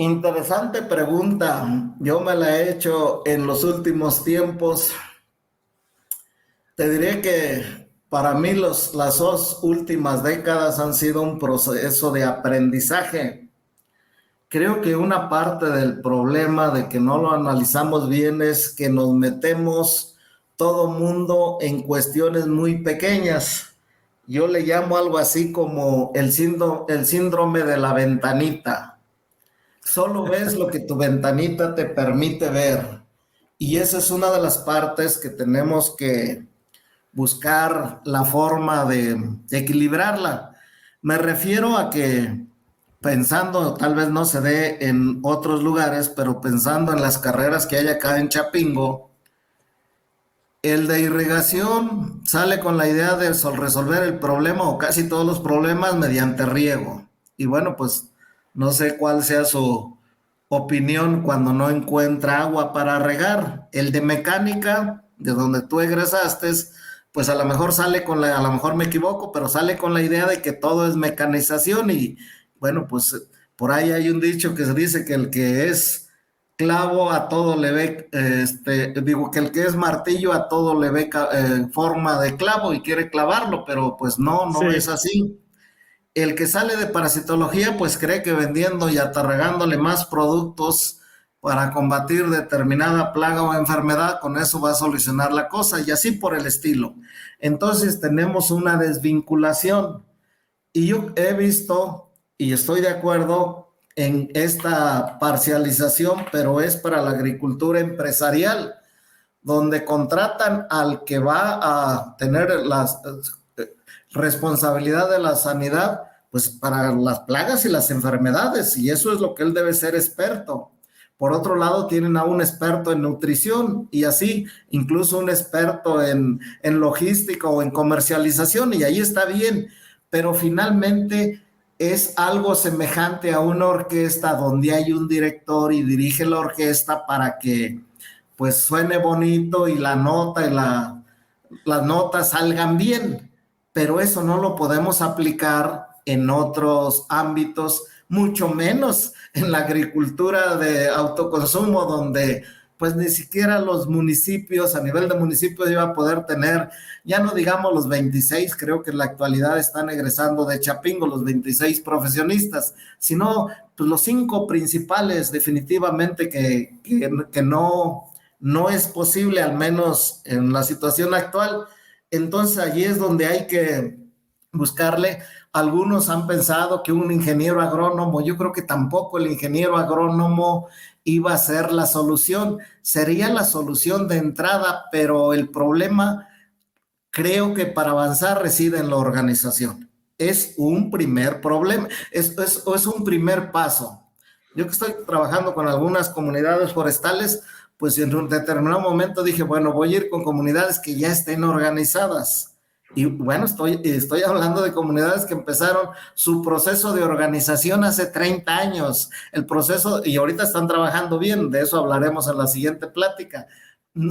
Interesante pregunta. Yo me la he hecho en los últimos tiempos. Te diré que para mí las 2 últimas décadas han sido un proceso de aprendizaje. Creo que una parte del problema de que no lo analizamos bien es que nos metemos todo mundo en cuestiones muy pequeñas. Yo le llamo algo así como el síndrome de la ventanita. Solo ves lo que tu ventanita te permite ver. Y esa es una de las partes que tenemos que buscar la forma de equilibrarla. Me refiero a que pensando, tal vez no se dé en otros lugares, pero pensando en las carreras que hay acá en Chapingo, el de irrigación sale con la idea de resolver el problema o casi todos los problemas mediante riego. Y bueno, pues no sé cuál sea su opinión cuando no encuentra agua para regar. El de mecánica, de donde tú egresaste, pues a lo mejor a lo mejor me equivoco, pero sale con la idea de que todo es mecanización y bueno, pues por ahí hay un dicho que se dice que el que es clavo a todo le ve, que el que es martillo a todo le ve forma de clavo y quiere clavarlo, pero pues no Sí. es así. El que sale de parasitología, pues cree que vendiendo y atarragándole más productos para combatir determinada plaga o enfermedad, con eso va a solucionar la cosa y así por el estilo. Entonces tenemos una desvinculación y yo he visto y estoy de acuerdo en esta parcialización, pero es para la agricultura empresarial, donde contratan al que va a tener la responsabilidad de la sanidad, pues para las plagas y las enfermedades, y eso es lo que él debe ser experto. Por otro lado, tienen a un experto en nutrición y así, incluso un experto en logística o en comercialización, y ahí está bien, pero finalmente es algo semejante a una orquesta donde hay un director y dirige la orquesta para que pues suene bonito y la nota y las notas salgan bien, pero eso no lo podemos aplicar en otros ámbitos, mucho menos en la agricultura de autoconsumo, donde pues ni siquiera los municipios, a nivel de municipios, iba a poder tener, ya no digamos los 26, creo que en la actualidad están egresando de Chapingo los 26 profesionistas, sino pues, los 5 principales definitivamente que no es posible, al menos en la situación actual. Entonces allí es donde hay que buscarle. Algunos han pensado que un ingeniero agrónomo, yo creo que tampoco el ingeniero agrónomo iba a ser la solución, sería la solución de entrada, pero el problema creo que para avanzar reside en la organización. Es un primer problema, es un primer paso. Yo que estoy trabajando con algunas comunidades forestales, pues en un determinado momento dije, bueno, voy a ir con comunidades que ya estén organizadas. Y bueno, estoy hablando de comunidades que empezaron su proceso de organización hace 30 años. El proceso, y ahorita están trabajando bien, de eso hablaremos en la siguiente plática.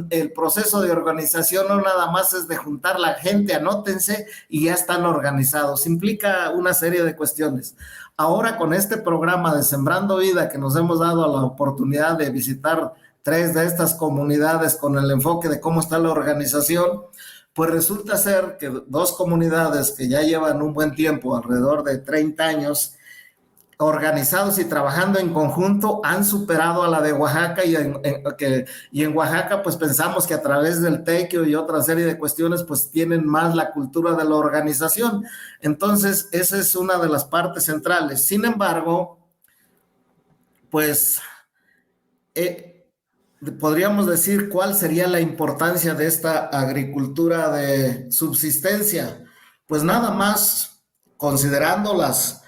El proceso de organización no nada más es de juntar la gente, anótense y ya están organizados. Implica una serie de cuestiones. Ahora con este programa de Sembrando Vida que nos hemos dado la oportunidad de visitar 3 de estas comunidades con el enfoque de cómo está la organización, pues resulta ser que 2 comunidades que ya llevan un buen tiempo, alrededor de 30 años, organizados y trabajando en conjunto, han superado a la de Oaxaca y en Oaxaca pues pensamos que a través del tequio y otra serie de cuestiones pues tienen más la cultura de la organización. Entonces esa es una de las partes centrales. Sin embargo, pues podríamos decir cuál sería la importancia de esta agricultura de subsistencia. Pues nada más considerando las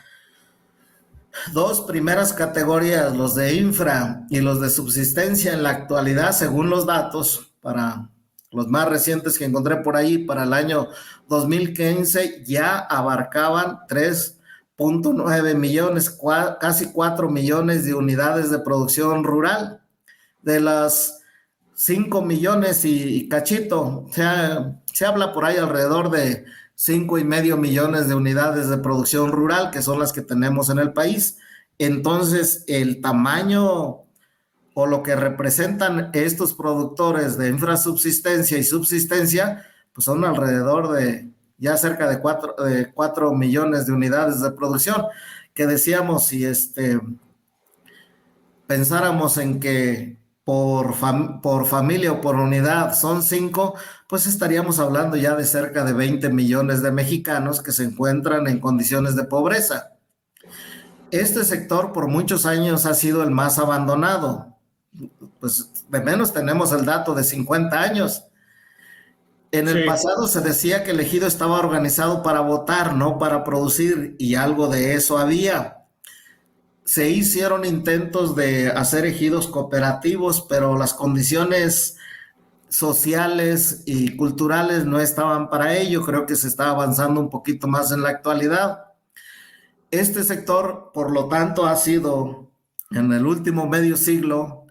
2 primeras categorías, los de infra y los de subsistencia en la actualidad, según los datos, para los más recientes que encontré por ahí, para el año 2015, ya abarcaban 3.9 millones, casi 4 millones de unidades de producción rural. De las 5 millones y cachito, se habla por ahí alrededor de 5.5 millones de unidades de producción rural, que son las que tenemos en el país. Entonces, el tamaño o lo que representan estos productores de infrasubsistencia y subsistencia, pues son alrededor de ya cerca de 4 millones de unidades de producción, que decíamos, si pensáramos en que por familia o por unidad son 5, pues estaríamos hablando ya de cerca de 20 millones de mexicanos que se encuentran en condiciones de pobreza. Este sector por muchos años ha sido el más abandonado. Pues de menos tenemos el dato de 50 años. En el pasado se decía que el ejido estaba organizado para votar, no para producir, y algo de eso había. Se hicieron intentos de hacer ejidos cooperativos, pero las condiciones sociales y culturales no estaban para ello. Creo que se está avanzando un poquito más en la actualidad. Este sector, por lo tanto, ha sido en el último medio siglo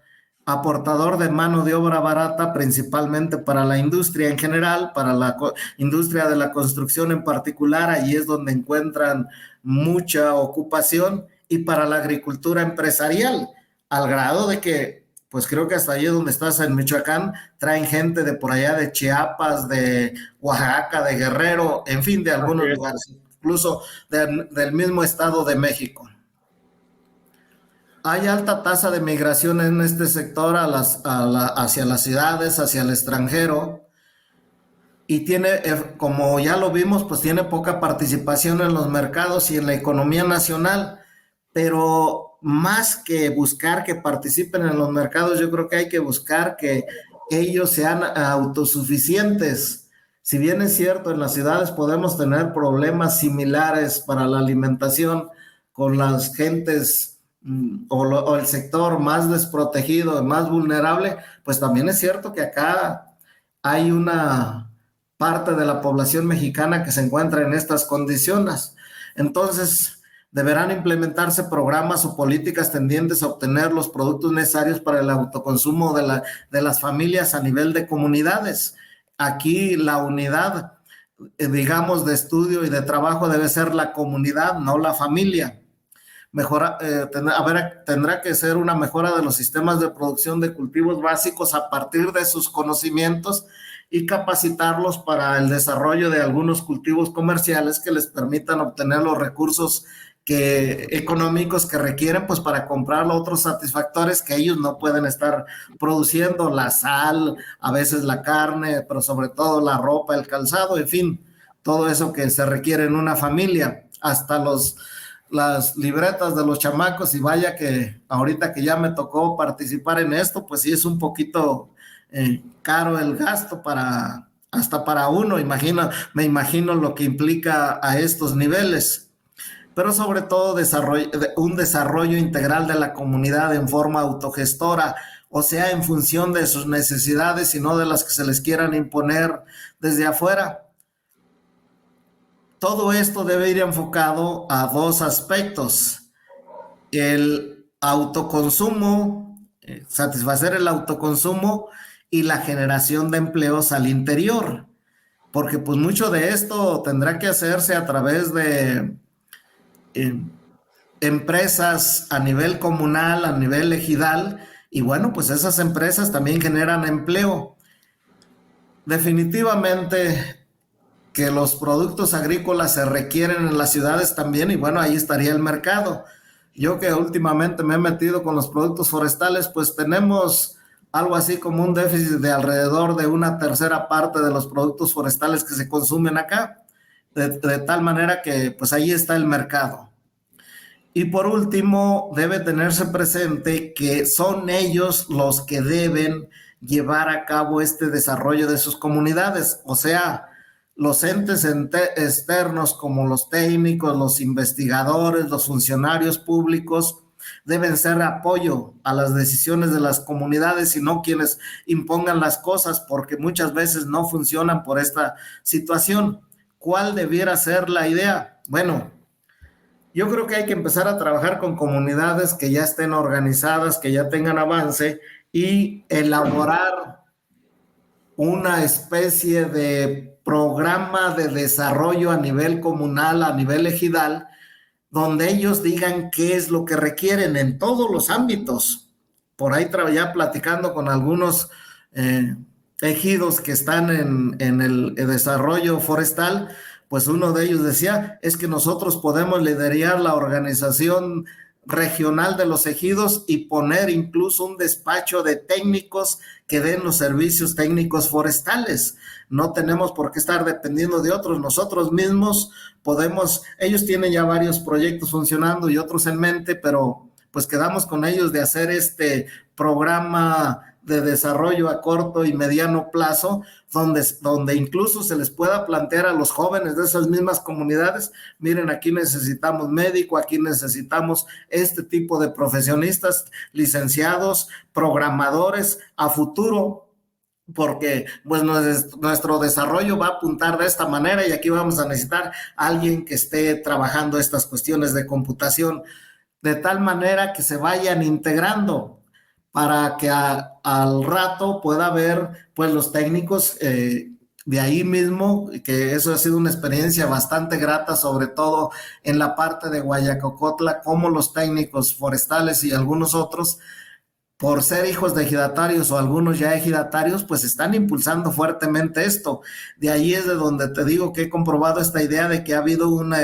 aportador de mano de obra barata, principalmente para la industria en general, para la industria de la construcción en particular. Allí es donde encuentran mucha ocupación, y para la agricultura empresarial, al grado de que, pues creo que hasta allí donde estás en Michoacán, traen gente de por allá de Chiapas, de Oaxaca, de Guerrero, en fin, de algunos lugares, incluso del mismo Estado de México. Hay alta tasa de migración en este sector hacia las ciudades, hacia el extranjero, y tiene, como ya lo vimos, pues tiene poca participación en los mercados y en la economía nacional. Pero más que buscar que participen en los mercados, yo creo que hay que buscar que ellos sean autosuficientes. Si bien es cierto, en las ciudades podemos tener problemas similares para la alimentación con las gentes o el sector más desprotegido, más vulnerable, pues también es cierto que acá hay una parte de la población mexicana que se encuentra en estas condiciones. Entonces, deberán implementarse programas o políticas tendientes a obtener los productos necesarios para el autoconsumo de las familias a nivel de comunidades. Aquí la unidad, digamos, de estudio y de trabajo debe ser la comunidad, no la familia. Tendrá que ser una mejora de los sistemas de producción de cultivos básicos a partir de sus conocimientos, y capacitarlos para el desarrollo de algunos cultivos comerciales que les permitan obtener los recursos económicos que requieren, pues para comprar otros satisfactores que ellos no pueden estar produciendo, la sal, a veces la carne, pero sobre todo la ropa, el calzado, en fin, todo eso que se requiere en una familia, hasta las libretas de los chamacos. Y vaya que ahorita que ya me tocó participar en esto, pues sí es un poquito caro el gasto hasta para uno. Me imagino lo que implica a estos niveles. Pero sobre todo un desarrollo integral de la comunidad en forma autogestora, o sea, en función de sus necesidades y no de las que se les quieran imponer desde afuera. Todo esto debe ir enfocado a dos aspectos: el autoconsumo, satisfacer el autoconsumo, y la generación de empleos al interior, porque pues mucho de esto tendrá que hacerse a través de empresas a nivel comunal, a nivel ejidal, y bueno, pues esas empresas también generan empleo. Definitivamente que los productos agrícolas se requieren en las ciudades también, y bueno, ahí estaría el mercado. Yo que últimamente me he metido con los productos forestales, pues tenemos algo así como un déficit de alrededor de 1/3 parte de los productos forestales que se consumen acá, de tal manera que pues ahí está el mercado. Y por último, debe tenerse presente que son ellos los que deben llevar a cabo este desarrollo de sus comunidades, o sea, los entes externos como los técnicos, los investigadores, los funcionarios públicos deben ser apoyo a las decisiones de las comunidades y no quienes impongan las cosas, porque muchas veces no funcionan por esta situación. ¿Cuál debiera ser la idea? Bueno, yo creo que hay que empezar a trabajar con comunidades que ya estén organizadas, que ya tengan avance, y elaborar una especie de programa de desarrollo a nivel comunal, a nivel ejidal, donde ellos digan qué es lo que requieren en todos los ámbitos. Por ahí ya platicando con algunos ejidos que están en el desarrollo forestal, pues uno de ellos decía, es que nosotros podemos liderar la organización regional de los ejidos y poner incluso un despacho de técnicos que den los servicios técnicos forestales. No tenemos por qué estar dependiendo de otros, nosotros mismos podemos, ellos tienen ya varios proyectos funcionando y otros en mente, pero pues quedamos con ellos de hacer este programa de desarrollo a corto y mediano plazo, donde incluso se les pueda plantear a los jóvenes de esas mismas comunidades, miren, aquí necesitamos médico, aquí necesitamos este tipo de profesionistas, licenciados, programadores a futuro, porque pues nuestro desarrollo va a apuntar de esta manera y aquí vamos a necesitar a alguien que esté trabajando estas cuestiones de computación, de tal manera que se vayan integrando para que al rato pueda haber pues los técnicos de ahí mismo, que eso ha sido una experiencia bastante grata, sobre todo en la parte de Guayacocotla, como los técnicos forestales y algunos otros, por ser hijos de ejidatarios o algunos ya ejidatarios, pues están impulsando fuertemente esto. De ahí es de donde te digo que he comprobado esta idea de que ha habido una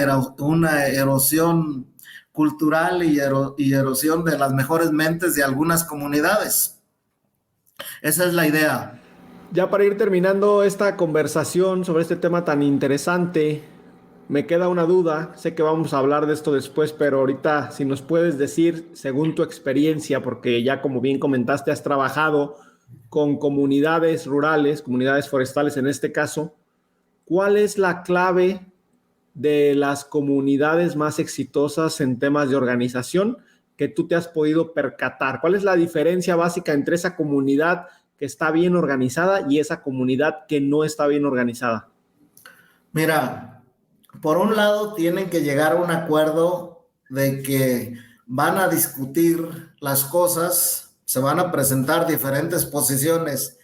erosión cultural y erosión de las mejores mentes de algunas comunidades. Esa es la idea. Ya para ir terminando esta conversación sobre este tema tan interesante, me queda una duda. Sé que vamos a hablar de esto después, pero ahorita si nos puedes decir, según tu experiencia, porque ya como bien comentaste, has trabajado con comunidades rurales, comunidades forestales en este caso, ¿cuál es la clave de las comunidades más exitosas en temas de organización que tú te has podido percatar? ¿Cuál es la diferencia básica entre esa comunidad que está bien organizada y esa comunidad que no está bien organizada? Mira, por un lado tienen que llegar a un acuerdo de que van a discutir las cosas, se van a presentar diferentes posiciones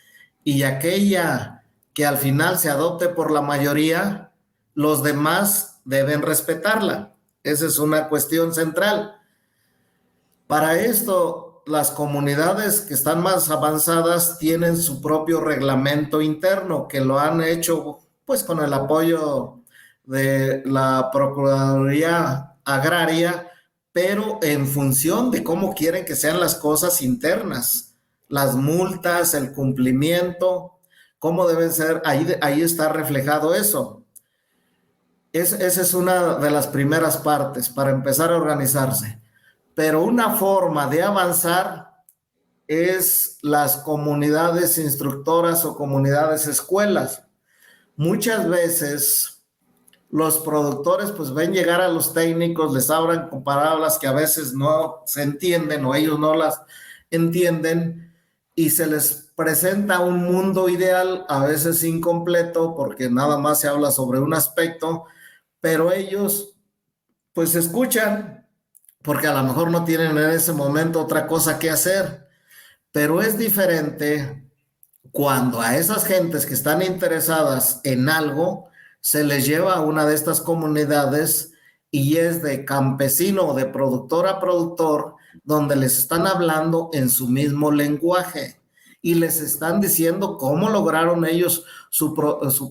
y aquella que al final se adopte por la mayoría, los demás deben respetarla. Esa es una cuestión central. Para esto, las comunidades que están más avanzadas tienen su propio reglamento interno, que lo han hecho pues con el apoyo de la Procuraduría Agraria, pero en función de cómo quieren que sean las cosas internas, las multas, el cumplimiento, cómo deben ser, ahí está reflejado eso. Esa es una de las primeras partes para empezar a organizarse. Pero una forma de avanzar es las comunidades instructoras o comunidades escuelas. Muchas veces los productores pues ven llegar a los técnicos, les hablan con palabras que a veces no se entienden o ellos no las entienden y se les presenta un mundo ideal, a veces incompleto porque nada más se habla sobre un aspecto, pero ellos pues escuchan porque a lo mejor no tienen en ese momento otra cosa que hacer, pero es diferente cuando a esas gentes que están interesadas en algo se les lleva a una de estas comunidades y es de campesino o de productor a productor, donde les están hablando en su mismo lenguaje y les están diciendo cómo lograron ellos su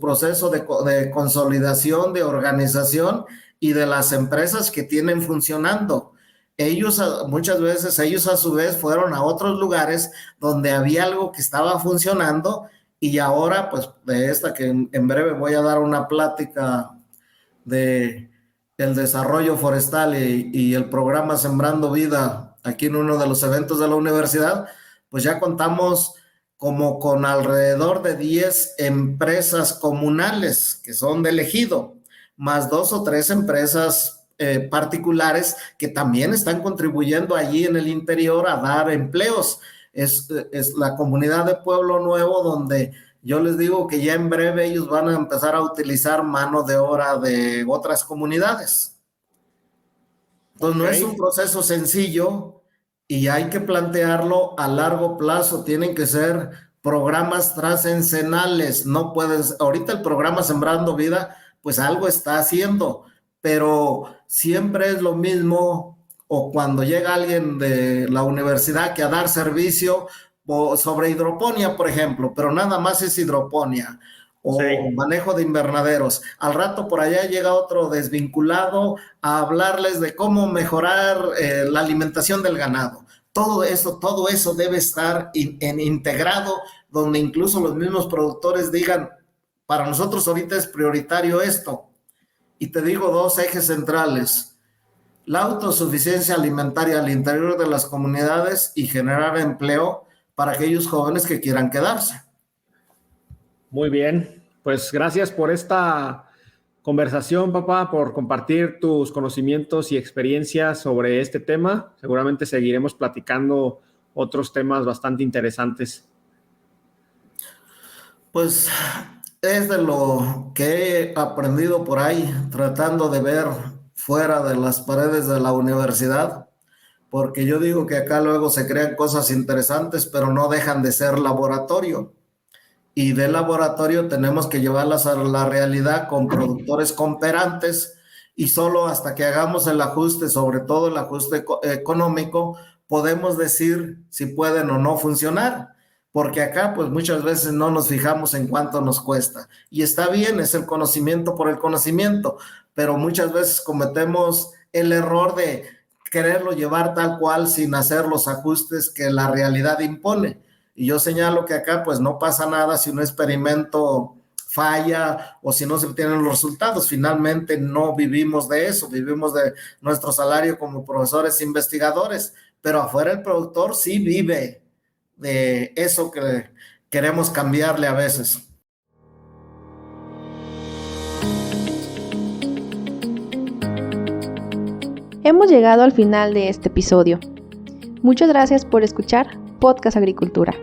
proceso de consolidación, de organización y de las empresas que tienen funcionando. Ellos, muchas veces, ellos a su vez fueron a otros lugares donde había algo que estaba funcionando y ahora, pues, de esta que en breve voy a dar una plática de el desarrollo forestal y el programa Sembrando Vida aquí en uno de los eventos de la universidad, pues ya contamos como con alrededor de 10 empresas comunales que son del ejido, más 2 o 3 empresas particulares que también están contribuyendo allí en el interior a dar empleos. Es la comunidad de Pueblo Nuevo donde yo les digo que ya en breve ellos van a empezar a utilizar mano de obra de otras comunidades. Entonces no es un proceso sencillo y hay que plantearlo a largo plazo. Tienen que ser programas trascendenales. No pueden, ahorita el programa Sembrando Vida pues algo está haciendo, pero siempre es lo mismo, o cuando llega alguien de la universidad que a dar servicio sobre hidroponía, por ejemplo, pero nada más es hidroponía o manejo de invernaderos. Al rato por allá llega otro desvinculado a hablarles de cómo mejorar la alimentación del ganado. Todo eso debe estar integrado, donde incluso los mismos productores digan, para nosotros ahorita es prioritario esto. Y te digo dos ejes centrales: la autosuficiencia alimentaria al interior de las comunidades y generar empleo para aquellos jóvenes que quieran quedarse. Muy bien, pues gracias por esta conversación, papá, por compartir tus conocimientos y experiencias sobre este tema. Seguramente seguiremos platicando otros temas bastante interesantes. Pues es de lo que he aprendido por ahí, tratando de ver fuera de las paredes de la universidad, porque yo digo que acá luego se crean cosas interesantes, pero no dejan de ser laboratorio. Y del laboratorio tenemos que llevarlas a la realidad con productores cooperantes, y solo hasta que hagamos el ajuste, sobre todo el ajuste económico, podemos decir si pueden o no funcionar, porque acá pues muchas veces no nos fijamos en cuánto nos cuesta, y está bien, es el conocimiento por el conocimiento, pero muchas veces cometemos el error de quererlo llevar tal cual sin hacer los ajustes que la realidad impone. Y yo señalo que acá pues no pasa nada si un experimento falla o si no se obtienen los resultados. Finalmente no vivimos de eso, vivimos de nuestro salario como profesores e investigadores, pero afuera el productor sí vive de eso que queremos cambiarle a veces. Hemos llegado al final de este episodio. Muchas gracias por escuchar Podcast Agricultura.